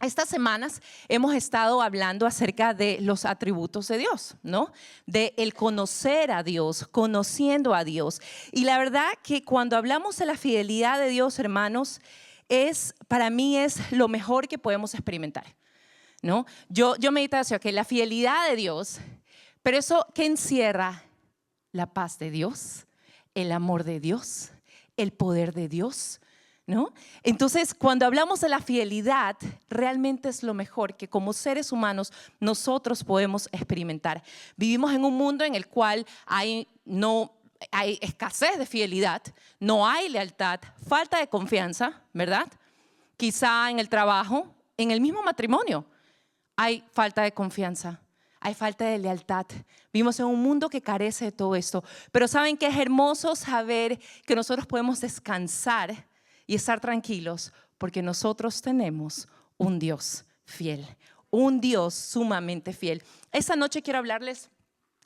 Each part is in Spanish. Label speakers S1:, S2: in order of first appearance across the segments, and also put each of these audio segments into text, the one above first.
S1: Estas semanas hemos estado hablando acerca de los atributos de Dios, ¿no? De el conocer a Dios, conociendo a Dios. Y la verdad que cuando hablamos de la fidelidad de Dios, hermanos, para mí es lo mejor que podemos experimentar, ¿no? Yo medito hacia que la fidelidad de Dios, pero eso que encierra la paz de Dios, el amor de Dios, el poder de Dios, ¿no? Entonces, cuando hablamos de la fidelidad, realmente es lo mejor que como seres humanos nosotros podemos experimentar. Vivimos en un mundo en el cual hay escasez de fidelidad, no hay lealtad, falta de confianza, ¿verdad? Quizá en el trabajo, en el mismo matrimonio, hay falta de confianza. Hay falta de lealtad. Vivimos en un mundo que carece de todo esto. Pero ¿saben qué? Es hermoso saber que nosotros podemos descansar y estar tranquilos porque nosotros tenemos un Dios fiel, un Dios sumamente fiel. Esta noche quiero hablarles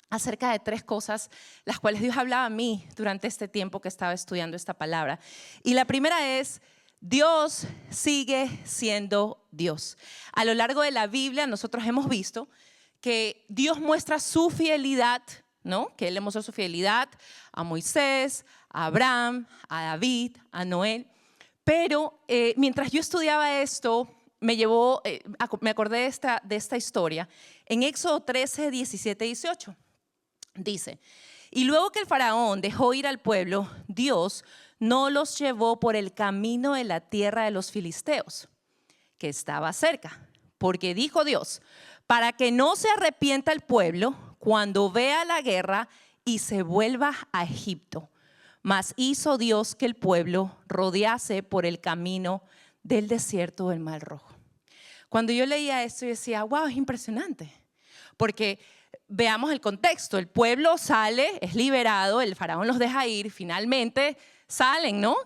S1: acerca de 3 cosas las cuales Dios hablaba a mí durante este tiempo que estaba estudiando esta palabra. Y la primera es: Dios sigue siendo Dios. A lo largo de la Biblia nosotros hemos visto que Dios muestra su fidelidad, ¿no? Que Él le mostró su fidelidad a Moisés, a Abraham, a David, a Noé. Pero mientras yo estudiaba esto, me acordé de esta historia. En Éxodo 13, 17, 18, dice: y luego que el faraón dejó ir al pueblo, Dios no los llevó por el camino de la tierra de los filisteos, que estaba cerca, porque dijo Dios: para que no se arrepienta el pueblo cuando vea la guerra y se vuelva a Egipto. Mas hizo Dios que el pueblo rodease por el camino del desierto del Mar Rojo. Cuando yo leía esto, yo decía, wow, es impresionante. Porque veamos el contexto. El pueblo sale, es liberado, el faraón los deja ir, finalmente salen, ¿no?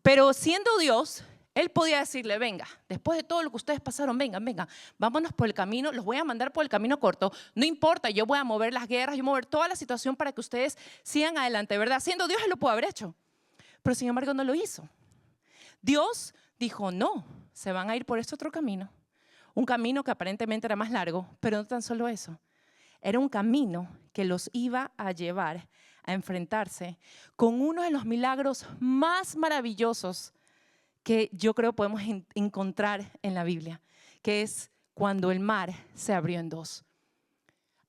S1: Pero siendo Dios, Él podía decirle: venga, después de todo lo que ustedes pasaron, vengan, vámonos por el camino, los voy a mandar por el camino corto, no importa, yo voy a mover las guerras, yo voy a mover toda la situación para que ustedes sigan adelante, ¿verdad? Siendo Dios, Él lo pudo haber hecho, pero sin embargo no lo hizo. Dios dijo: no, se van a ir por este otro camino, un camino que aparentemente era más largo, pero no tan solo eso, era un camino que los iba a llevar a enfrentarse con uno de los milagros más maravillosos que yo creo podemos encontrar en la Biblia, que es cuando el mar se abrió en 2.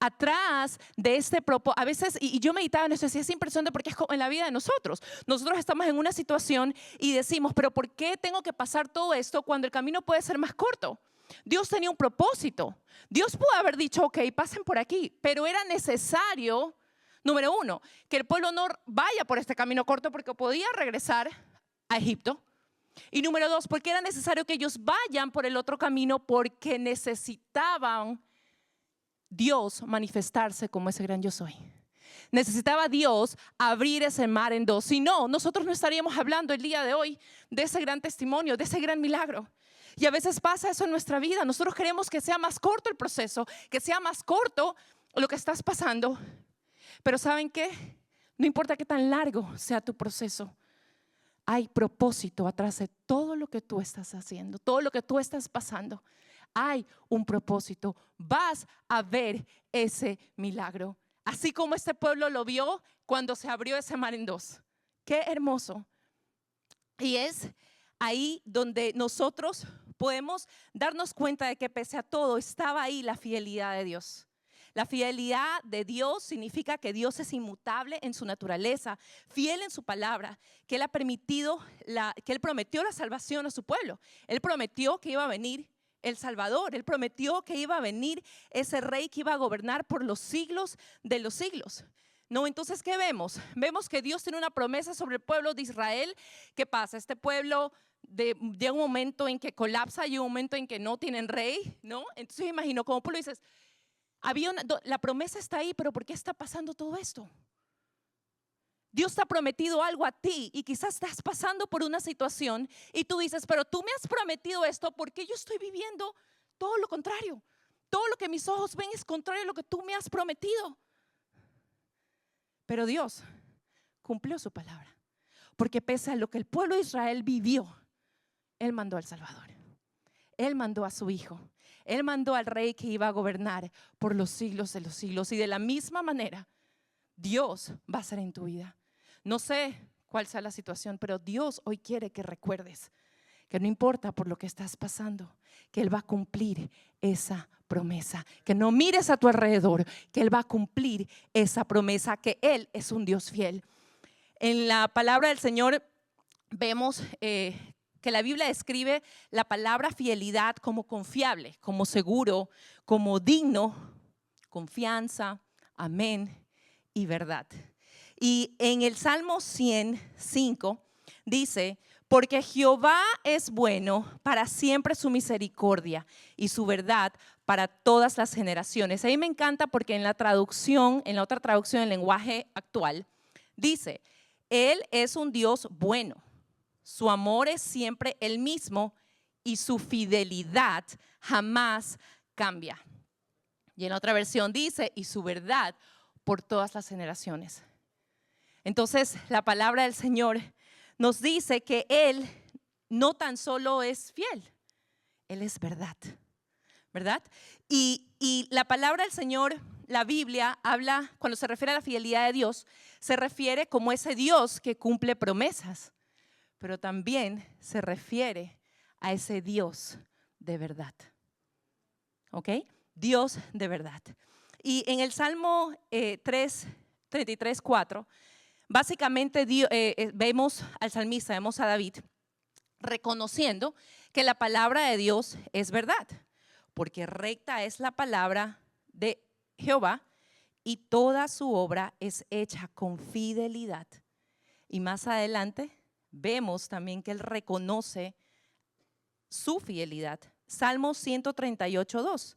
S1: Atrás de este propósito, a veces, y yo meditaba en esto, decía, es impresionante porque es como en la vida de nosotros. Nosotros estamos en una situación y decimos: pero ¿por qué tengo que pasar todo esto cuando el camino puede ser más corto? Dios tenía un propósito. Dios pudo haber dicho: ok, pasen por aquí, pero era necesario, número 1, que el pueblo no vaya por este camino corto porque podía regresar a Egipto. Y número 2, porque era necesario que ellos vayan por el otro camino porque necesitaban Dios manifestarse como ese gran yo soy. Necesitaba Dios abrir ese mar en 2. Si no, nosotros no estaríamos hablando el día de hoy de ese gran testimonio, de ese gran milagro. Y a veces pasa eso en nuestra vida. Nosotros queremos que sea más corto el proceso, que sea más corto lo que estás pasando. Pero ¿saben qué? No importa qué tan largo sea tu proceso, hay propósito atrás de todo lo que tú estás haciendo, todo lo que tú estás pasando. Hay un propósito. Vas a ver ese milagro. Así como este pueblo lo vio cuando se abrió ese mar en 2. Qué hermoso. Y es ahí donde nosotros podemos darnos cuenta de que pese a todo estaba ahí la fidelidad de Dios. La fidelidad de Dios significa que Dios es inmutable en su naturaleza, fiel en su palabra, que Él ha permitido, que Él prometió la salvación a su pueblo. Él prometió que iba a venir el Salvador. Él prometió que iba a venir ese rey que iba a gobernar por los siglos de los siglos. No, entonces, ¿qué vemos? Vemos que Dios tiene una promesa sobre el pueblo de Israel. ¿Qué pasa? Este pueblo llega un momento en que colapsa y un momento en que no tienen rey, ¿no? Entonces, imagino, como pueblo dices, la promesa está ahí, pero ¿por qué está pasando todo esto? Dios te ha prometido algo a ti y quizás estás pasando por una situación y tú dices: pero tú me has prometido esto, ¿por qué yo estoy viviendo todo lo contrario? Todo lo que mis ojos ven es contrario a lo que tú me has prometido. Pero Dios cumplió su palabra, porque pese a lo que el pueblo de Israel vivió, Él mandó al Salvador. Él mandó a su Hijo. Él mandó al Rey que iba a gobernar por los siglos de los siglos. Y de la misma manera, Dios va a ser en tu vida. No sé cuál sea la situación, pero Dios hoy quiere que recuerdes que no importa por lo que estás pasando, que Él va a cumplir esa promesa. Que no mires a tu alrededor, que Él va a cumplir esa promesa, que Él es un Dios fiel. En la palabra del Señor vemos que la Biblia describe la palabra fidelidad como confiable, como seguro, como digno, confianza, amén y verdad. Y en el Salmo 105 dice: porque Jehová es bueno, para siempre su misericordia y su verdad para todas las generaciones. A mí me encanta porque en la traducción, en la otra traducción, en lenguaje actual, dice: Él es un Dios bueno. Su amor es siempre el mismo y su fidelidad jamás cambia. Y en otra versión dice: y su verdad por todas las generaciones. Entonces, la palabra del Señor nos dice que Él no tan solo es fiel, Él es verdad, ¿verdad? Y la palabra del Señor, la Biblia, habla, cuando se refiere a la fidelidad de Dios, se refiere como ese Dios que cumple promesas, pero también se refiere a ese Dios de verdad. ¿Ok? Dios de verdad. Y en el Salmo 33:4, básicamente vemos al salmista, vemos a David reconociendo que la palabra de Dios es verdad, porque recta es la palabra de Jehová y toda su obra es hecha con fidelidad. Y más adelante vemos también que él reconoce su fidelidad. Salmo 138:2.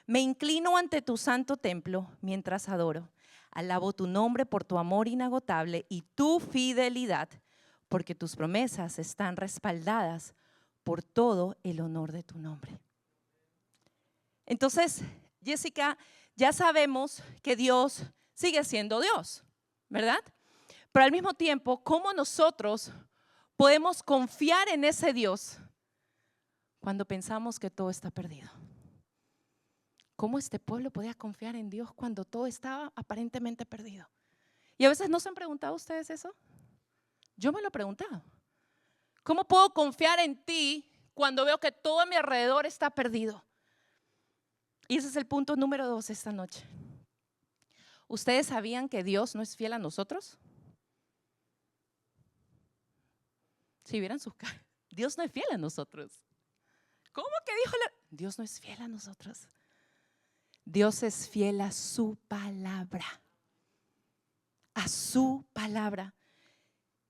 S1: Me inclino ante tu santo templo mientras adoro. Alabo tu nombre por tu amor inagotable y tu fidelidad, porque tus promesas están respaldadas por todo el honor de tu nombre. Entonces, Jessica, ya sabemos que Dios sigue siendo Dios, ¿verdad? Pero al mismo tiempo, ¿cómo nosotros podemos confiar en ese Dios cuando pensamos que todo está perdido? ¿Cómo este pueblo podía confiar en Dios cuando todo estaba aparentemente perdido? Y a veces no se han preguntado ustedes eso. Yo me lo he preguntado. ¿Cómo puedo confiar en ti cuando veo que todo a mi alrededor está perdido? Y ese es el punto número 2 esta noche. ¿Ustedes sabían que Dios no es fiel a nosotros? Si vieran sus caras, Dios no es fiel a nosotros. ¿Cómo que dijo? Dios no es fiel a nosotros. Dios es fiel a su palabra. A su palabra.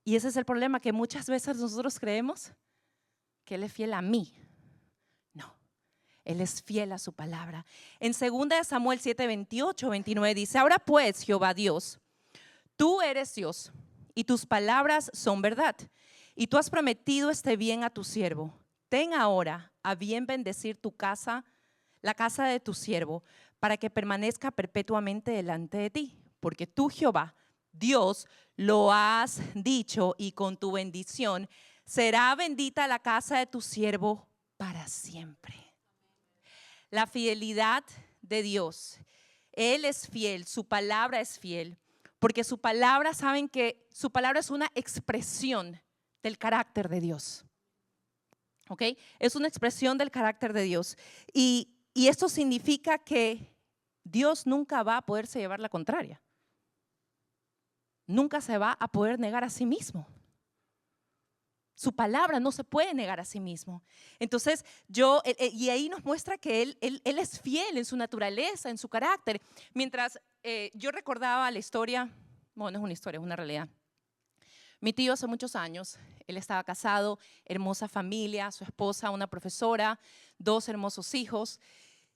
S1: Y ese es el problema, que muchas veces nosotros creemos que Él es fiel a mí. No, Él es fiel a su palabra. En 2 Samuel 7:28-29 dice: ahora pues, Jehová Dios, tú eres Dios y tus palabras son verdad. Y tú has prometido este bien a tu siervo. Ten ahora a bien bendecir tu casa, la casa de tu siervo, para que permanezca perpetuamente delante de ti. Porque tú, Jehová, Dios, lo has dicho, y con tu bendición será bendita la casa de tu siervo para siempre. La fidelidad de Dios. Él es fiel, su palabra es fiel, porque su palabra, saben que su palabra es una expresión del carácter de Dios. ¿Ok? Es una expresión del carácter de Dios. Y esto significa que Dios nunca va a poderse llevar la contraria. Nunca se va a poder negar a sí mismo. Su palabra no se puede negar a sí mismo. Entonces, y ahí nos muestra que él es fiel en su naturaleza, en su carácter. Mientras yo recordaba la historia, bueno, no es una historia, es una realidad. Mi tío hace muchos años, él estaba casado, hermosa familia, su esposa, una profesora, 2 hermosos hijos.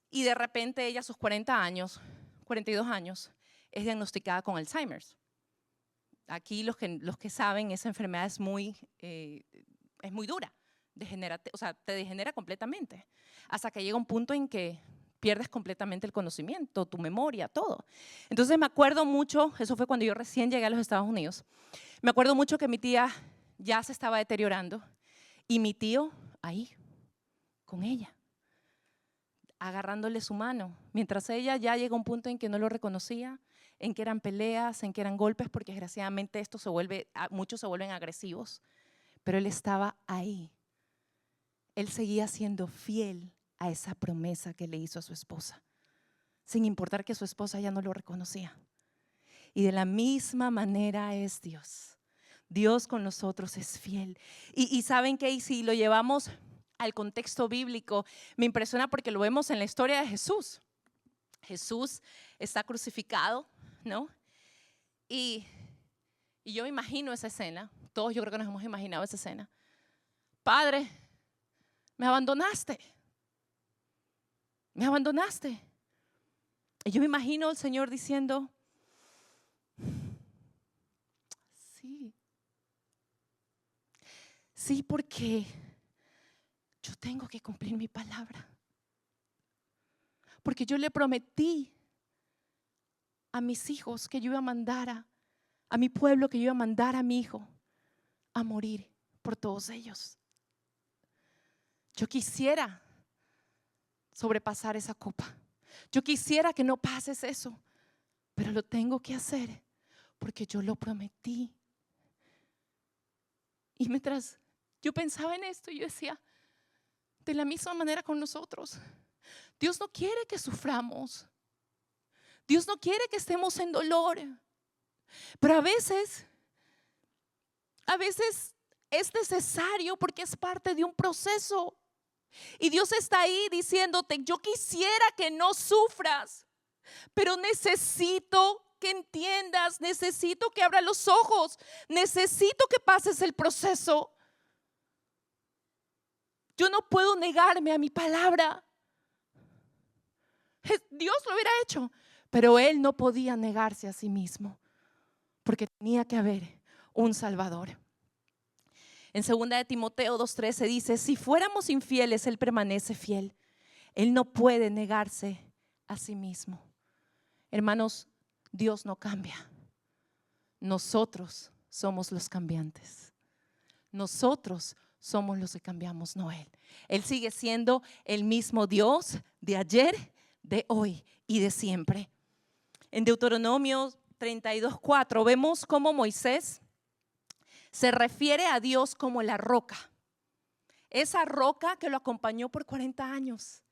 S1: Y de repente ella a sus 42 años, es diagnosticada con Alzheimer's. Aquí los que saben, esa enfermedad es muy dura, o sea, te degenera completamente, hasta que llega un punto en que pierdes completamente el conocimiento, tu memoria, todo. Entonces me acuerdo mucho, eso fue cuando yo recién llegué a los Estados Unidos, me acuerdo mucho que mi tía ya se estaba deteriorando y mi tío ahí, con ella, agarrándole su mano, mientras ella ya llega a un punto en que no lo reconocía, en que eran peleas, en que eran golpes, porque desgraciadamente muchos se vuelven agresivos, pero él estaba ahí. Él seguía siendo fiel a esa promesa que le hizo a su esposa, sin importar que su esposa ya no lo reconocía. Y de la misma manera es Dios. Dios con nosotros es fiel. Y ¿saben qué? Y si lo llevamos al contexto bíblico, me impresiona porque lo vemos en la historia de Jesús. Jesús está crucificado, ¿no? Y yo me imagino esa escena. Todos yo creo que nos hemos imaginado esa escena. Padre, me abandonaste. Me abandonaste. Y yo me imagino al Señor diciendo, sí, porque yo tengo que cumplir mi palabra. Porque yo le prometí a mis hijos que yo iba a mandar a mi pueblo, que yo iba a mandar a mi hijo a morir por todos ellos. Yo quisiera sobrepasar esa copa. Yo quisiera que no pases eso, pero lo tengo que hacer porque yo lo prometí. Y mientras yo pensaba en esto, yo decía, de la misma manera con nosotros, Dios no quiere que suframos. Dios no quiere que estemos en dolor. Pero a veces es necesario porque es parte de un proceso. Y Dios está ahí diciéndote, yo quisiera que no sufras, pero necesito que entiendas, necesito que abras los ojos, necesito que pases el proceso. Yo no puedo negarme a mi palabra. Dios lo hubiera hecho, pero Él no podía negarse a sí mismo, porque tenía que haber un Salvador. En 2 de Timoteo 2:13 dice, si fuéramos infieles, Él permanece fiel. Él no puede negarse a sí mismo. Hermanos, Dios no cambia. Nosotros somos los cambiantes. Nosotros somos los que cambiamos, no Él. Él sigue siendo el mismo Dios de ayer, de hoy y de siempre. En Deuteronomio 32:4 vemos cómo Moisés se refiere a Dios como la roca. Esa roca que lo acompañó por 40 años.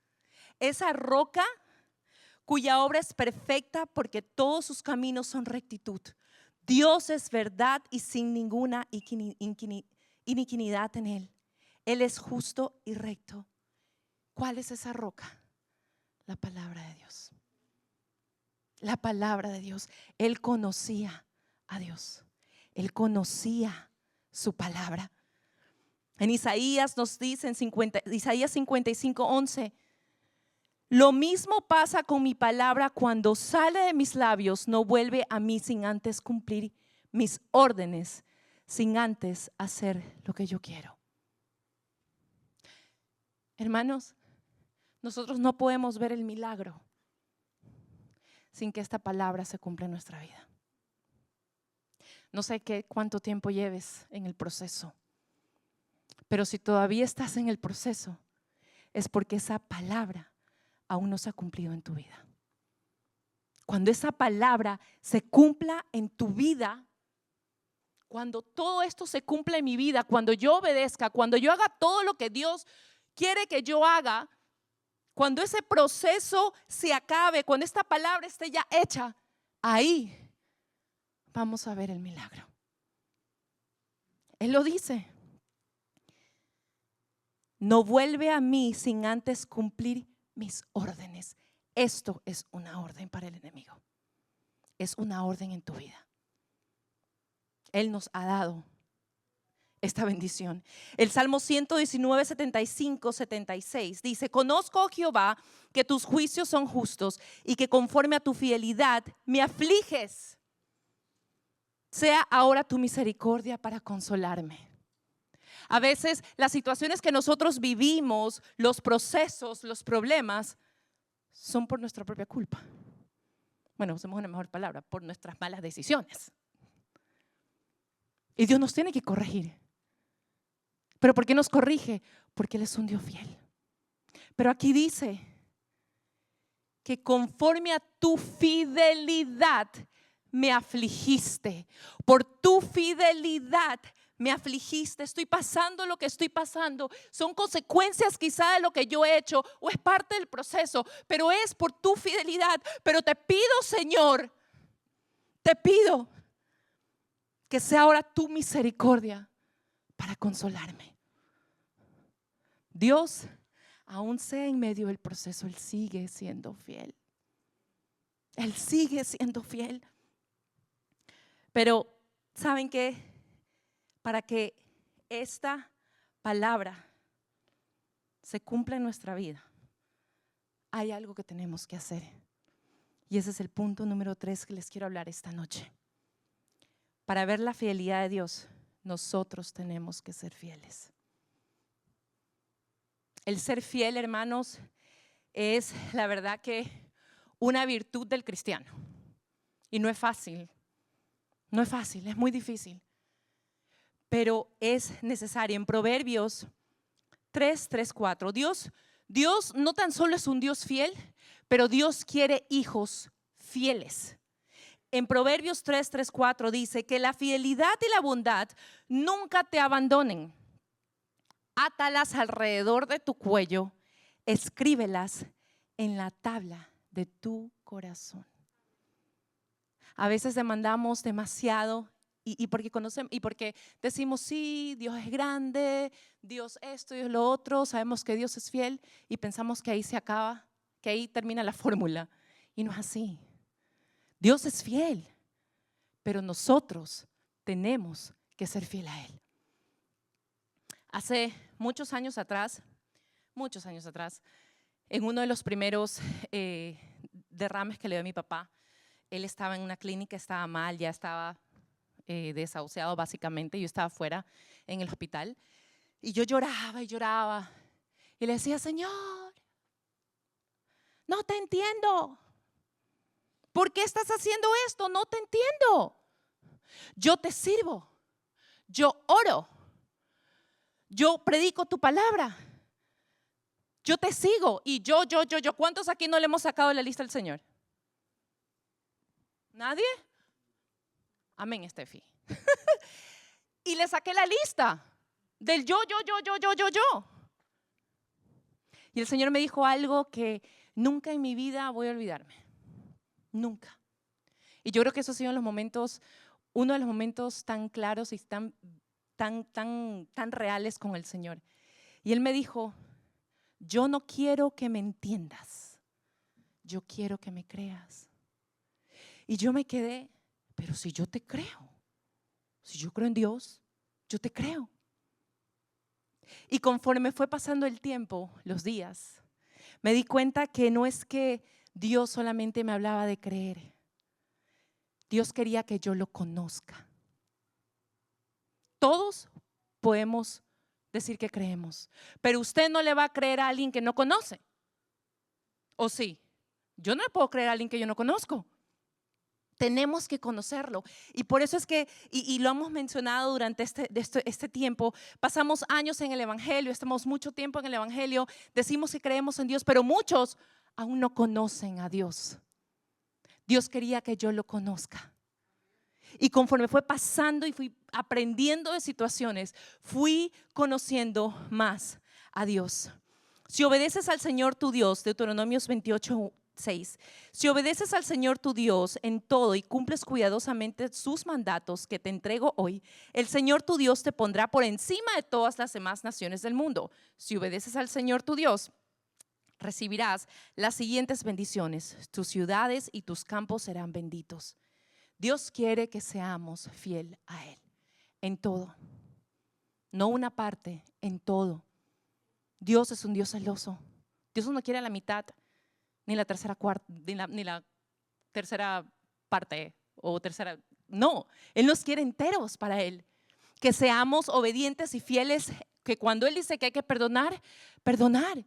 S1: Esa roca cuya obra es perfecta porque todos sus caminos son rectitud. Dios es verdad y sin ninguna iniquidad en Él. Él es justo y recto. ¿Cuál es esa roca? La palabra de Dios. La palabra de Dios. Él conocía a Dios. Él conocía su palabra. En Isaías nos dice en Isaías 55:11, lo mismo pasa con mi palabra cuando sale de mis labios, no vuelve a mí sin antes cumplir mis órdenes, sin antes hacer lo que yo quiero. Hermanos, nosotros no podemos ver el milagro sin que esta palabra se cumpla en nuestra vida. No sé cuánto tiempo lleves en el proceso, pero si todavía estás en el proceso, es porque esa palabra aún no se ha cumplido en tu vida. Cuando esa palabra se cumpla en tu vida, cuando todo esto se cumpla en mi vida, cuando yo obedezca, cuando yo haga todo lo que Dios quiere que yo haga, cuando ese proceso se acabe, cuando esta palabra esté ya hecha, ahí vamos a ver el milagro. Él lo dice. No vuelve a mí sin antes cumplir mis órdenes. Esto es una orden para el enemigo. Es una orden en tu vida. Él nos ha dado esta bendición. El Salmo 119, 75, 76 dice, conozco, oh Jehová, que tus juicios son justos y que conforme a tu fidelidad me afliges. Sea ahora tu misericordia para consolarme. A veces las situaciones que nosotros vivimos, los procesos, los problemas, son por nuestra propia culpa. Bueno, usemos una mejor palabra, por nuestras malas decisiones. Y Dios nos tiene que corregir. ¿Pero por qué nos corrige? Porque Él es un Dios fiel. Pero aquí dice que conforme a tu fidelidad me afligiste. Por tu fidelidad me afligiste. Estoy pasando lo que estoy pasando. Son consecuencias quizá de lo que yo he hecho o es parte del proceso, pero es por tu fidelidad. Pero te pido, Señor, te pido que sea ahora tu misericordia para consolarme. Dios, aún sea en medio del proceso, Él sigue siendo fiel. Él sigue siendo fiel. Pero, ¿saben qué? Para que esta palabra se cumpla en nuestra vida, hay algo que tenemos que hacer. Y ese es el punto número 3 que les quiero hablar esta noche. Para ver la fidelidad de Dios, nosotros tenemos que ser fieles. El ser fiel, hermanos, es la verdad que una virtud del cristiano. Y no es fácil. No es fácil, es muy difícil. Pero es necesario. En Proverbios 3:4, Dios no tan solo es un Dios fiel, pero Dios quiere hijos fieles. En Proverbios 3:4 dice que la fidelidad y la bondad nunca te abandonen. Átalas alrededor de tu cuello, escríbelas en la tabla de tu corazón. A veces demandamos demasiado y porque conocemos y porque decimos sí, Dios es grande, Dios esto, Dios lo otro, sabemos que Dios es fiel y pensamos que ahí se acaba, que ahí termina la fórmula. Y no es así. Dios es fiel, pero nosotros tenemos que ser fiel a Él. Hace muchos años atrás, en uno de los primeros derrames que le dio a mi papá, él estaba en una clínica, estaba mal, ya estaba desahuciado básicamente. Yo estaba afuera en el hospital y yo lloraba y lloraba y le decía: Señor, no te entiendo. ¿Por qué estás haciendo esto? No te entiendo. Yo te sirvo, yo oro, yo predico tu palabra, yo te sigo y yo. ¿Cuántos aquí no le hemos sacado de la lista al Señor? ¿Nadie? Amén, Estefi. Y le saqué la lista del yo. Y el Señor me dijo algo que nunca en mi vida voy a olvidarme. Nunca. Y yo creo que esos han sido uno de los momentos tan claros y tan reales con el Señor. Y Él me dijo: yo no quiero que me entiendas, yo quiero que me creas. Y yo me quedé, pero si yo te creo, si yo creo en Dios, yo te creo. Y conforme fue pasando el tiempo, los días, me di cuenta que no es que Dios solamente me hablaba de creer. Dios quería que yo lo conozca. Todos podemos decir que creemos, pero usted no le va a creer a alguien que no conoce. ¿O sí? Yo no le puedo creer a alguien que yo no conozco. Tenemos que conocerlo. Y por eso es que, y lo hemos mencionado durante este tiempo, pasamos años en el Evangelio, estamos mucho tiempo en el Evangelio, decimos que creemos en Dios, pero muchos aún no conocen a Dios. Dios quería que yo lo conozca. Y conforme fue pasando y fui aprendiendo de situaciones, fui conociendo más a Dios. Si obedeces al Señor tu Dios, Deuteronomio 28:6, si obedeces al Señor tu Dios en todo y cumples cuidadosamente sus mandatos que te entrego hoy, el Señor tu Dios te pondrá por encima de todas las demás naciones del mundo. Si obedeces al Señor tu Dios, recibirás las siguientes bendiciones: tus ciudades y tus campos serán benditos. Dios quiere que seamos fiel a Él en todo, no una parte, en todo. Dios es un Dios celoso. Dios no quiere la mitad, ni la tercera parte o tercera. No, Él nos quiere enteros para Él. Que seamos obedientes y fieles, que cuando Él dice que hay que perdonar, perdonar.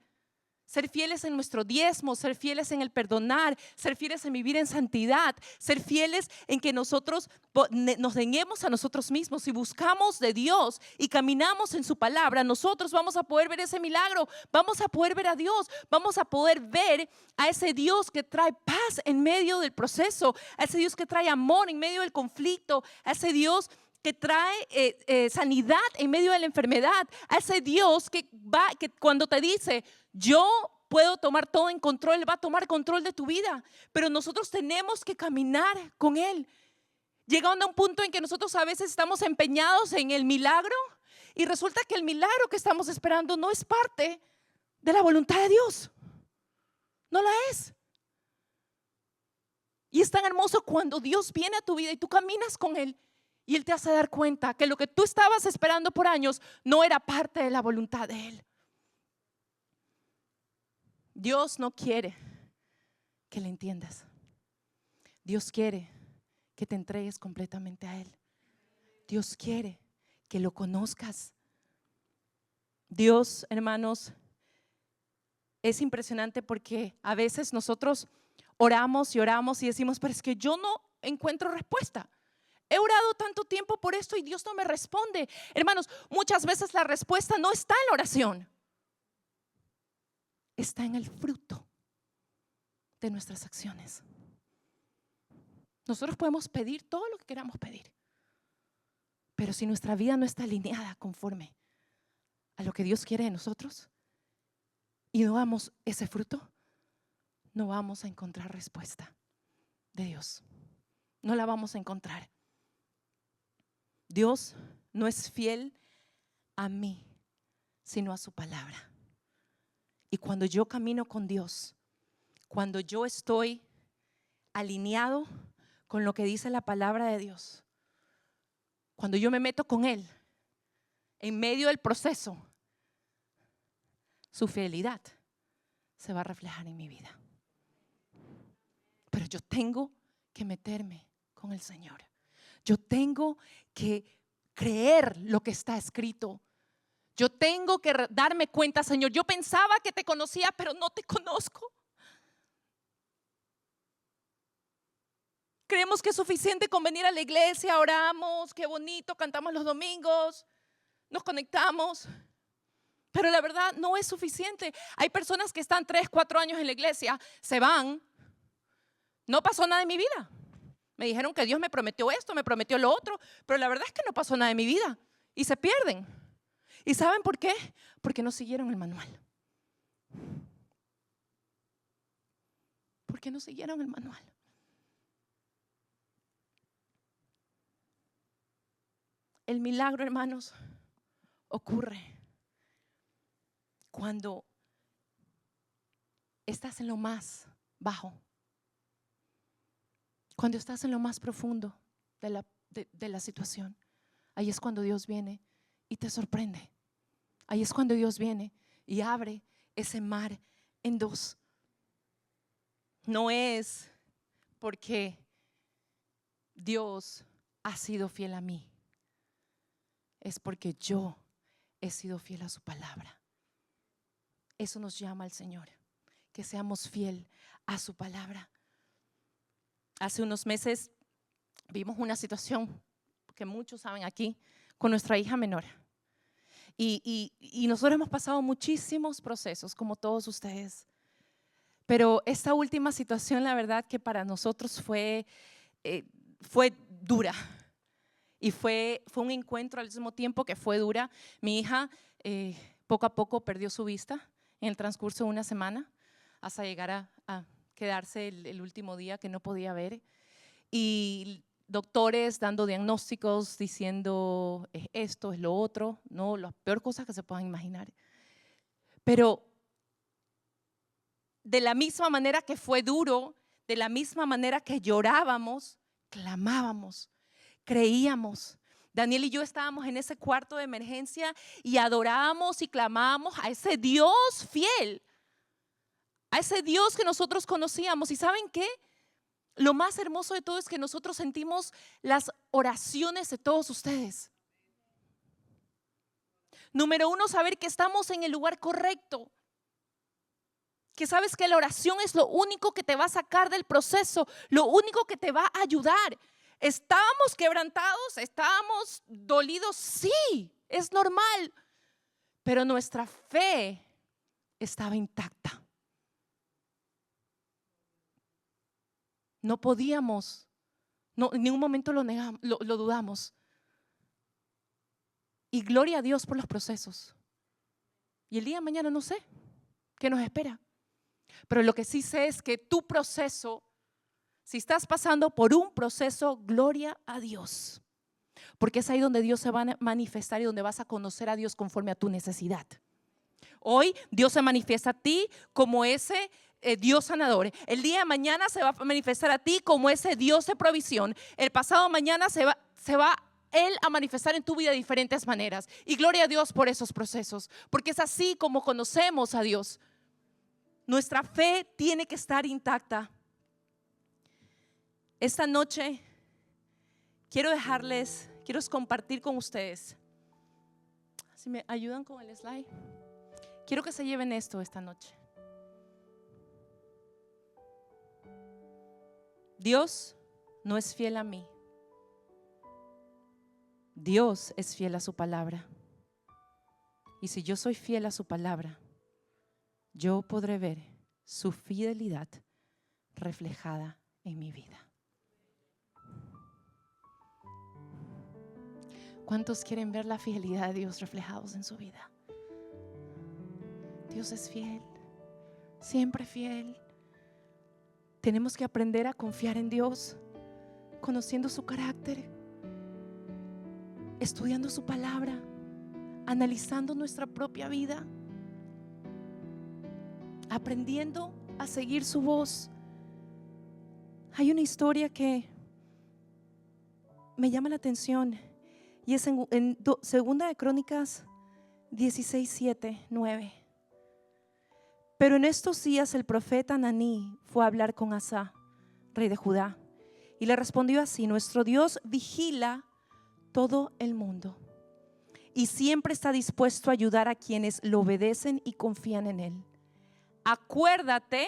S1: ser fieles en nuestro diezmo, ser fieles en el perdonar, ser fieles en vivir en santidad, ser fieles en que nosotros nos neguemos a nosotros mismos y buscamos de Dios y caminamos en su palabra. Nosotros vamos a poder ver ese milagro, vamos a poder ver a Dios, vamos a poder ver a ese Dios que trae paz en medio del proceso, a ese Dios que trae amor en medio del conflicto, a ese Dios que trae sanidad en medio de la enfermedad, a ese Dios que cuando te dice, yo puedo tomar todo en control, Él va a tomar control de tu vida, pero nosotros tenemos que caminar con Él. Llegando a un punto en que nosotros a veces estamos empeñados en el milagro y resulta que el milagro que estamos esperando no es parte de la voluntad de Dios. No la es. Y es tan hermoso cuando Dios viene a tu vida y tú caminas con Él y Él te hace dar cuenta que lo que tú estabas esperando por años no era parte de la voluntad de Él. Dios no quiere que le entiendas. Dios quiere que te entregues completamente a Él. Dios quiere que lo conozcas. Dios, hermanos, es impresionante porque a veces nosotros oramos y decimos, pero es que yo no encuentro respuesta. He orado tanto tiempo por esto y Dios no me responde. Hermanos, muchas veces la respuesta no está en la oración. Está en el fruto de nuestras acciones. Nosotros podemos pedir todo lo que queramos pedir, pero si nuestra vida no está alineada conforme a lo que Dios quiere de nosotros y no damos ese fruto, no vamos a encontrar respuesta de Dios. No la vamos a encontrar. Dios no es fiel a mí, sino a su palabra. Y cuando yo camino con Dios, cuando yo estoy alineado con lo que dice la palabra de Dios, cuando yo me meto con Él, en medio del proceso, su fidelidad se va a reflejar en mi vida. Pero yo tengo que meterme con el Señor. Yo tengo que creer lo que está escrito. Yo tengo que darme cuenta, Señor, yo pensaba que te conocía, pero no te conozco. Creemos que es suficiente con venir a la iglesia, oramos, qué bonito, cantamos los domingos, nos conectamos. Pero la verdad no es suficiente. Hay personas que están 3, 4 años en la iglesia, se van, no pasó nada en mi vida. Me dijeron que Dios me prometió esto, me prometió lo otro, pero la verdad es que no pasó nada en mi vida y se pierden. ¿Y saben por qué? Porque no siguieron el manual. Porque no siguieron el manual. El milagro, hermanos, ocurre cuando estás en lo más bajo, cuando estás en lo más profundo de la situación. Ahí es cuando Dios viene y te sorprende. Ahí es cuando Dios viene y abre ese mar en dos. No es porque Dios ha sido fiel a mí, es porque yo he sido fiel a su palabra. Eso nos llama al Señor, que seamos fiel a su palabra. Hace unos meses vimos una situación que muchos saben aquí con nuestra hija menor. Y nosotros hemos pasado muchísimos procesos, como todos ustedes. Pero esta última situación, la verdad que para nosotros fue dura. Y fue un encuentro al mismo tiempo que fue dura. Mi hija poco a poco perdió su vista en el transcurso de una semana, hasta llegar a quedarse el último día que no podía ver. Y doctores dando diagnósticos, diciendo esto, es lo otro, no, las peores cosas que se puedan imaginar. Pero de la misma manera que fue duro, de la misma manera que llorábamos, clamábamos, creíamos. Daniel y yo estábamos en ese cuarto de emergencia y adorábamos y clamábamos a ese Dios fiel, a ese Dios que nosotros conocíamos. ¿Y saben qué? Lo más hermoso de todo es que nosotros sentimos las oraciones de todos ustedes. Número uno, saber que estamos en el lugar correcto. que sabes que la oración es lo único que te va a sacar del proceso, lo único que te va a ayudar. ¿Estábamos quebrantados? ¿Estábamos dolidos? Sí, es normal. Pero nuestra fe estaba intacta. No podíamos, no, en ningún momento lo negamos, lo dudamos. Y gloria a Dios por los procesos. Y el día de mañana no sé qué nos espera. Pero lo que sí sé es que tu proceso, si estás pasando por un proceso, gloria a Dios. Porque es ahí donde Dios se va a manifestar y donde vas a conocer a Dios conforme a tu necesidad. Hoy Dios se manifiesta a ti como ese Dios sanador. El día de mañana se va a manifestar a ti como ese Dios de provisión. El pasado mañana se va Él a manifestar en tu vida de diferentes maneras. Y gloria a Dios por esos procesos. Porque es así como conocemos a Dios. Nuestra fe tiene que estar intacta. Esta noche quiero compartir con ustedes. Si me ayudan con el slide. Quiero que se lleven esto esta noche. Dios no es fiel a mí. Dios es fiel a su palabra. Y si yo soy fiel a su palabra, yo podré ver su fidelidad reflejada en mi vida. ¿Cuántos quieren ver la fidelidad de Dios reflejados en su vida? Dios es fiel, siempre fiel. Tenemos que aprender a confiar en Dios, conociendo su carácter, estudiando su palabra, analizando nuestra propia vida, aprendiendo a seguir su voz. Hay una historia que me llama la atención y es en Segunda de Crónicas 16, 7, 9. Pero en estos días el profeta Ananí fue a hablar con Asa, rey de Judá, y le respondió así: nuestro Dios vigila todo el mundo y siempre está dispuesto a ayudar a quienes lo obedecen y confían en Él. Acuérdate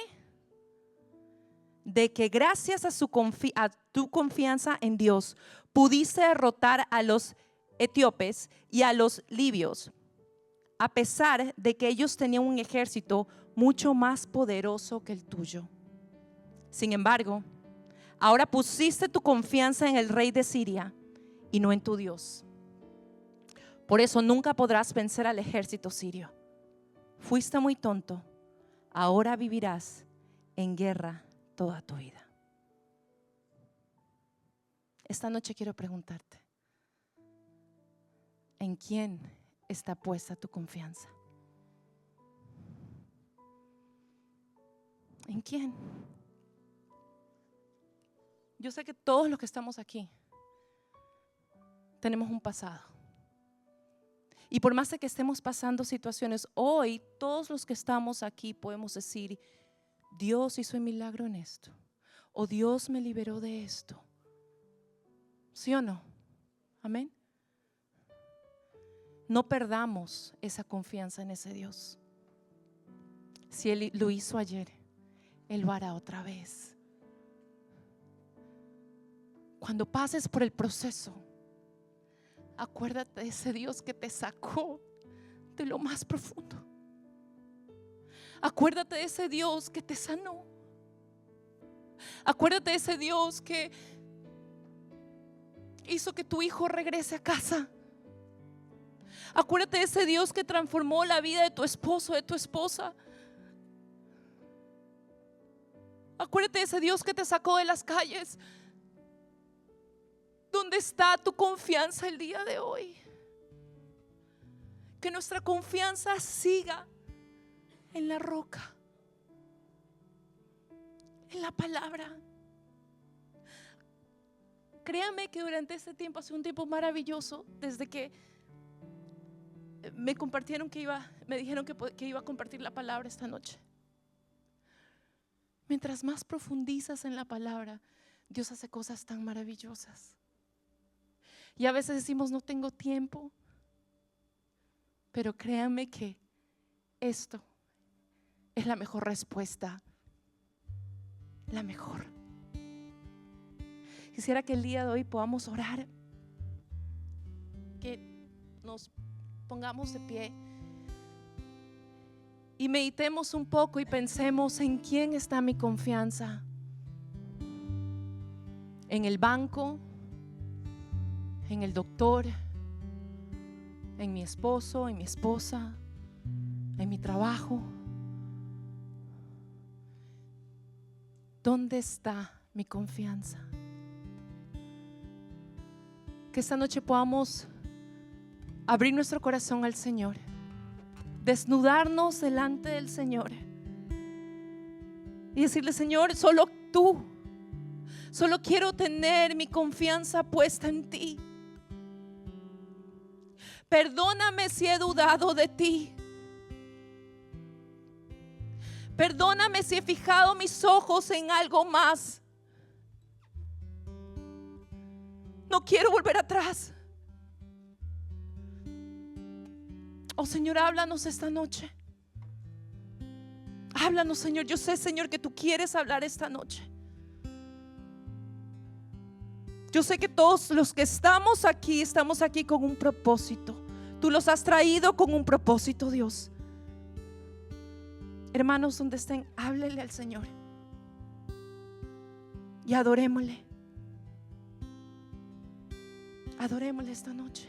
S1: de que gracias a tu confianza en Dios pudiste derrotar a los etíopes y a los libios, a pesar de que ellos tenían un ejército mucho más poderoso que el tuyo. Sin embargo, ahora pusiste tu confianza en el rey de Siria y no en tu Dios. Por eso nunca podrás vencer al ejército sirio. Fuiste muy tonto. Ahora vivirás en guerra toda tu vida. Esta noche quiero preguntarte: ¿en quién está puesta tu confianza? ¿En quién? Yo sé que todos los que estamos aquí tenemos un pasado. Y por más de que estemos pasando situaciones, hoy todos los que estamos aquí podemos decir: Dios hizo un milagro en esto, o Dios me liberó de esto. ¿Sí o no? Amén. No perdamos esa confianza en ese Dios. Si Él lo hizo ayer, Él lo hará otra vez. Cuando pases por el proceso, acuérdate de ese Dios que te sacó de lo más profundo. Acuérdate de ese Dios que te sanó. Acuérdate de ese Dios que hizo que tu hijo regrese a casa. Acuérdate de ese Dios que transformó la vida de tu esposo, de tu esposa. Acuérdate de ese Dios que te sacó de las calles. ¿Dónde está tu confianza el día de hoy? Que nuestra confianza siga en la roca, en la palabra. Créame que durante este tiempo ha sido un tiempo maravilloso. Desde que me compartieron me dijeron que iba a compartir la palabra esta noche. Mientras más profundizas en la palabra, Dios hace cosas tan maravillosas. Y a veces decimos: no tengo tiempo. Pero créanme que esto es la mejor respuesta. La mejor. Quisiera que el día de hoy podamos orar, que nos pongamos de pie y meditemos un poco y pensemos en quién está mi confianza. En el banco, en el doctor, en mi esposo, en mi esposa, en mi trabajo. ¿Dónde está mi confianza? Que esta noche podamos abrir nuestro corazón al Señor, desnudarnos delante del Señor y decirle: Señor, solo tú, solo quiero tener mi confianza puesta en ti. Perdóname si he dudado de ti. Perdóname si he fijado mis ojos en algo más. No quiero volver atrás. Oh Señor, háblanos esta noche. Háblanos, Señor. Yo sé, Señor, que tú quieres hablar esta noche. Yo sé que todos los que estamos aquí con un propósito. Tú los has traído con un propósito, Dios. Hermanos, donde estén, háblele al Señor y adorémosle. Adorémosle esta noche.